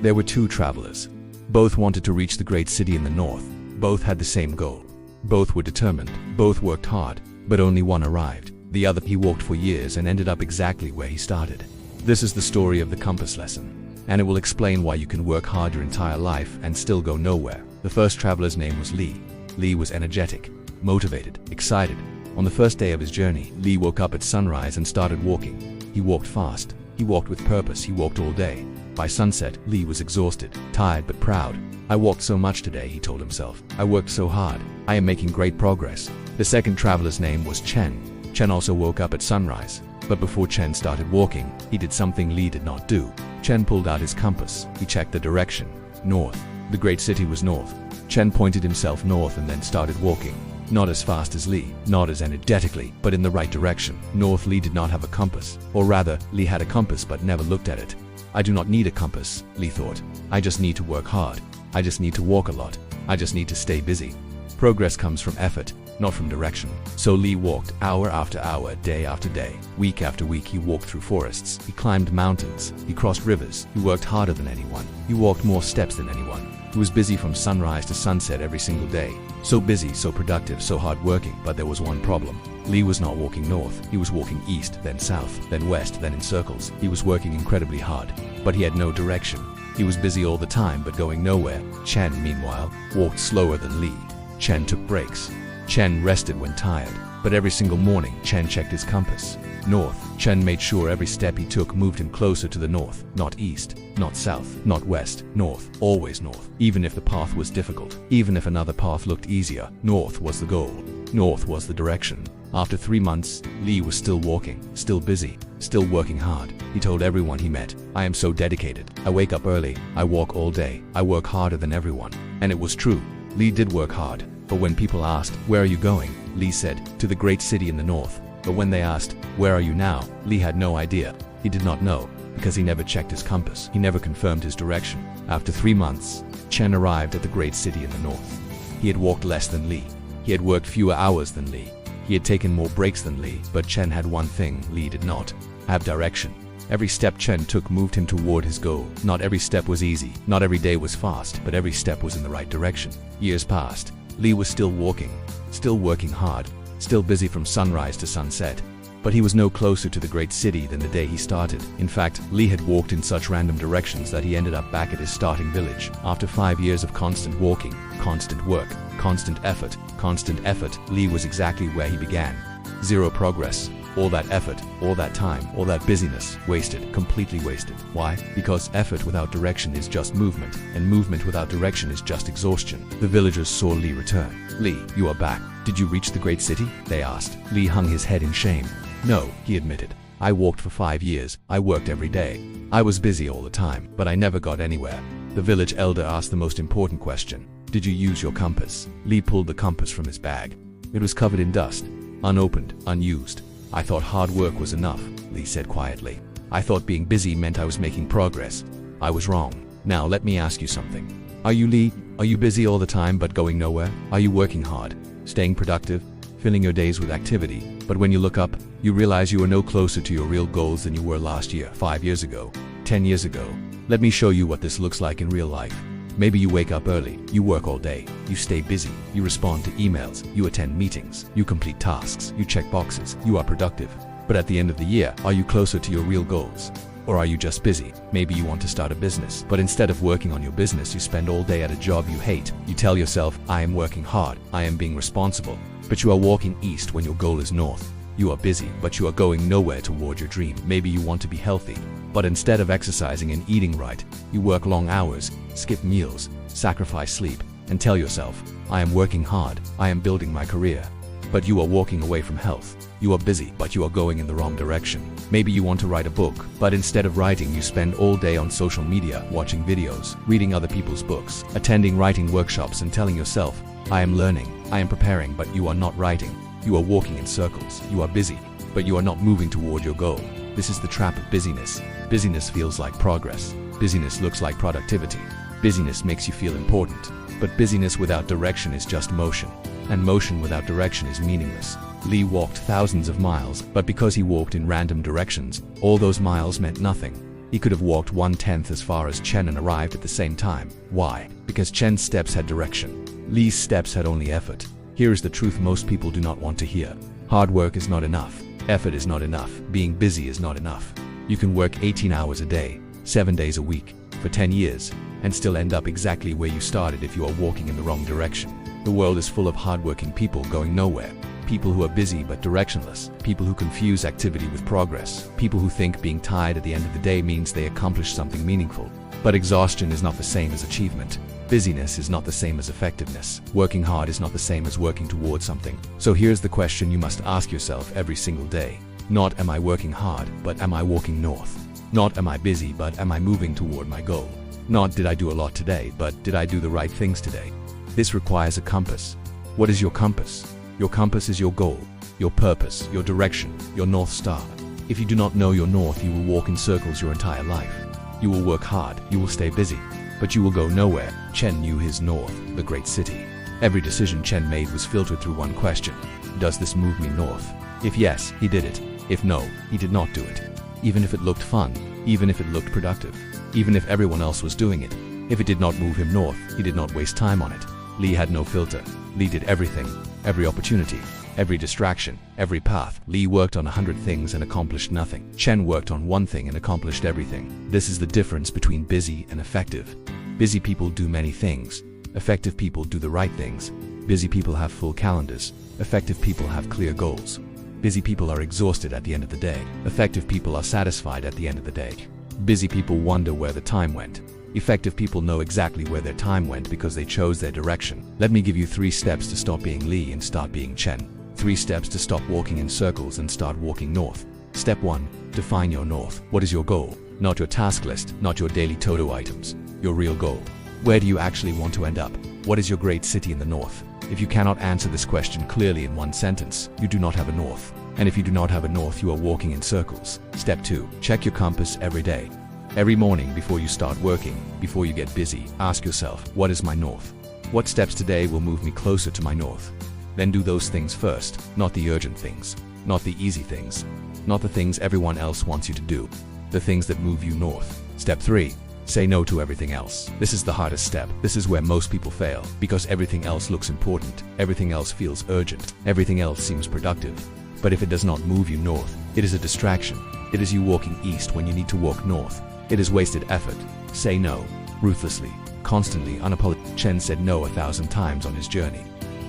There were two travelers. Both wanted to reach the great city in the north. Both had the same goal. Both were determined. Both worked hard, but only one arrived. The other, he walked for years and ended up exactly where he started. This is the story of the compass lesson, and it will explain why you can work hard your entire life and still go nowhere. The first traveler's name was Lee. Lee was energetic, motivated, excited. On the first day of his journey, Lee woke up at sunrise and started walking. He walked fast. He walked with purpose. He walked all day. By sunset, Lee was exhausted, tired but proud. I walked so much today, he told himself. I worked so hard. I am making great progress. The second traveler's name was Chen. Chen also woke up at sunrise. But before Chen started walking, he did something Lee did not do. Chen pulled out his compass. He checked the direction. North. The great city was north. Chen pointed himself north and then started walking. Not as fast as Lee, not as energetically, but in the right direction. North. Lee did not have a compass. Or rather, Lee had a compass but never looked at it. I do not need a compass, Lee thought. I just need to work hard. I just need to walk a lot. I just need to stay busy. Progress comes from effort, not from direction. So Lee walked hour after hour, day after day, week after week. He walked through forests. He climbed mountains. He crossed rivers. He worked harder than anyone. He walked more steps than anyone. He was busy from sunrise to sunset every single day. So busy, so productive, so hardworking. But there was one problem. Lee was not walking north. He was walking east, then south, then west, then in circles. He was working incredibly hard, but he had no direction. He was busy all the time but going nowhere. Chen, meanwhile, walked slower than Lee. Chen took breaks. Chen rested when tired. But every single morning, Chen checked his compass. North. Chen made sure every step he took moved him closer to the north. Not east, not south, not west. North. Always north. Even if the path was difficult. Even if another path looked easier. North was the goal. North was the direction. After 3 months, Lee was still walking, still busy, still working hard. He told everyone he met, I am so dedicated. I wake up early. I walk all day. I work harder than everyone. And it was true. Lee did work hard. But when people asked, where are you going? Lee said, to the great city in the north. But when they asked, where are you now? Lee had no idea. He did not know, because he never checked his compass. He never confirmed his direction. After 3 months, Chen arrived at the great city in the north. He had walked less than Lee. He had worked fewer hours than Lee. He had taken more breaks than Lee. But Chen had one thing Lee did not: have direction. Every step Chen took moved him toward his goal. Not every step was easy. Not every day was fast. But every step was in the right direction. Years passed. Lee was still walking, still working hard, still busy from sunrise to sunset. But he was no closer to the great city than the day he started. In fact, Lee had walked in such random directions that he ended up back at his starting village. After 5 years of constant walking, constant work, constant effort, Lee was exactly where he began. Zero progress. All that effort, all that time, all that busyness, wasted, completely wasted. Why? Because effort without direction is just movement, and movement without direction is just exhaustion. The villagers saw Lee return. Lee, you are back. Did you reach the great city? They asked. Lee hung his head in shame. No, he admitted. I walked for 5 years. I worked every day. I was busy all the time, but I never got anywhere. The village elder asked the most important question. Did you use your compass? Lee pulled the compass from his bag. It was covered in dust, unopened, unused. I thought hard work was enough, Lee said quietly. I thought being busy meant I was making progress. I was wrong. Now let me ask you something. Are you Lee? Are you busy all the time but going nowhere? Are you working hard, staying productive, filling your days with activity? But when you look up, you realize you are no closer to your real goals than you were last year, 5 years ago, 10 years ago. Let me show you what this looks like in real life. Maybe you wake up early, you work all day, you stay busy, you respond to emails, you attend meetings, you complete tasks, you check boxes, you are productive. But at the end of the year, are you closer to your real goals? Or are you just busy? Maybe you want to start a business, but instead of working on your business, you spend all day at a job you hate. You tell yourself, I am working hard, I am being responsible. But you are walking east when your goal is north. You are busy, but you are going nowhere toward your dream. Maybe you want to be healthy, but instead of exercising and eating right, you work long hours, skip meals, sacrifice sleep, and tell yourself, I am working hard, I am building my career. But you are walking away from health. You are busy, but you are going in the wrong direction. Maybe you want to write a book, but instead of writing, you spend all day on social media, watching videos, reading other people's books, attending writing workshops and telling yourself, I am learning, I am preparing, but you are not writing. You are walking in circles. You are busy, but you are not moving toward your goal. This is the trap of busyness. Busyness feels like progress. Busyness looks like productivity. Busyness makes you feel important. But busyness without direction is just motion. And motion without direction is meaningless. Lee walked thousands of miles, but because he walked in random directions, all those miles meant nothing. He could have walked 1/10 as far as Chen and arrived at the same time. Why? Because Chen's steps had direction. Li's steps had only effort. Here is the truth most people do not want to hear. Hard work is not enough. Effort is not enough. Being busy is not enough. You can work 18 hours a day, 7 days a week, for 10 years, and still end up exactly where you started if you are walking in the wrong direction. The world is full of hardworking people going nowhere. People who are busy but directionless. People who confuse activity with progress. People who think being tired at the end of the day means they accomplished something meaningful. But exhaustion is not the same as achievement. Busyness is not the same as effectiveness. Working hard is not the same as working towards something. So here's the question you must ask yourself every single day. Not am I working hard, but am I walking north? Not am I busy, but am I moving toward my goal? Not did I do a lot today, but did I do the right things today? This requires a compass. What is your compass? Your compass is your goal, your purpose, your direction, your North Star. If you do not know your north, you will walk in circles your entire life. You will work hard, you will stay busy, but you will go nowhere. Chen knew his north, the great city. Every decision Chen made was filtered through one question. Does this move me north? If yes, he did it. If no, he did not do it. Even if it looked fun, even if it looked productive, even if everyone else was doing it. If it did not move him north, he did not waste time on it. Li had no filter. Li did everything, every opportunity, every distraction, every path. Li worked on 100 things and accomplished nothing. Chen worked on one thing and accomplished everything. This is the difference between busy and effective. Busy people do many things. Effective people do the right things. Busy people have full calendars. Effective people have clear goals. Busy people are exhausted at the end of the day. Effective people are satisfied at the end of the day. Busy people wonder where the time went. Effective people know exactly where their time went because they chose their direction. Let me give you 3 steps to stop being Li and start being Chen. 3 steps to stop walking in circles and start walking north. Step 1. Define your north. What is your goal? Not your task list, not your daily Toto items. Your real goal. Where do you actually want to end up? What is your great city in the north? If you cannot answer this question clearly in one sentence, you do not have a north. And if you do not have a north, you are walking in circles. Step 2. Check your compass every day. Every morning before you start working, before you get busy, ask yourself, what is my north? What steps today will move me closer to my north? Then do those things first, not the urgent things, not the easy things, not the things everyone else wants you to do, the things that move you north. Step 3. Say no to everything else. This is the hardest step. This is where most people fail, because everything else looks important, everything else feels urgent, everything else seems productive. But if it does not move you north, it is a distraction. It is you walking east when you need to walk north. It is wasted effort. Say no. Ruthlessly. Constantly. Unapologetically. Chen said no 1,000 times on his journey.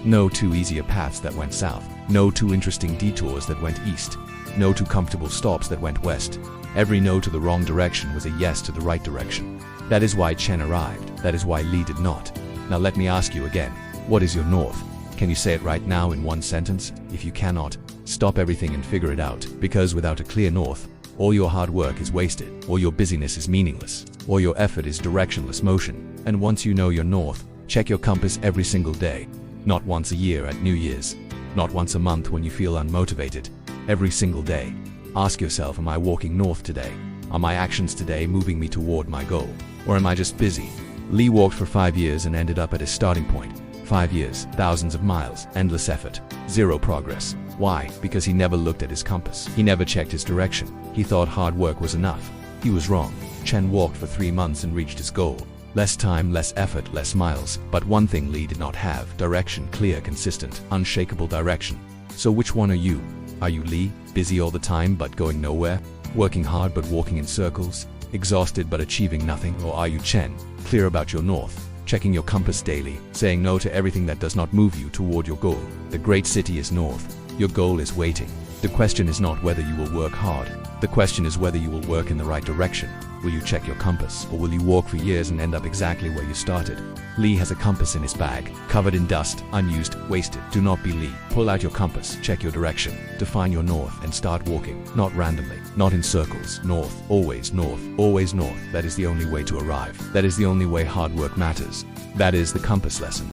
No to easier paths that went south. No to interesting detours that went east. No to comfortable stops that went west. Every no to the wrong direction was a yes to the right direction. That is why Chen arrived. That is why Li did not. Now let me ask you again. What is your north? Can you say it right now in one sentence? If you cannot, stop everything and figure it out. Because without a clear north, all your hard work is wasted, all your busyness is meaningless, all your effort is directionless motion. And once you know your north, check your compass every single day. Not once a year at New Year's, not once a month when you feel unmotivated. Every single day. Ask yourself, am I walking north today? Are my actions today moving me toward my goal? Or am I just busy? Li walked for 5 years and ended up at his starting point. 5 years, thousands of miles, endless effort, zero progress. Why? Because he never looked at his compass. He never checked his direction. He thought hard work was enough. He was wrong. Chen walked for 3 months and reached his goal. Less time, less effort, less miles. But one thing Li did not have: direction, clear, consistent, unshakable direction. So which one are you? Are you Li, busy all the time but going nowhere? Working hard but walking in circles? Exhausted but achieving nothing? Or are you Chen, clear about your north? Checking your compass daily, saying no to everything that does not move you toward your goal. The great city is north. Your goal is waiting. The question is not whether you will work hard. The question is whether you will work in the right direction. Will you check your compass, or will you walk for years and end up exactly where you started? Li has a compass in his bag, covered in dust, unused, wasted. Do not be Li. Pull out your compass, check your direction, define your north, and start walking. Not randomly, not in circles. North, always north, always north. That is the only way to arrive. That is the only way hard work matters. That is the compass lesson.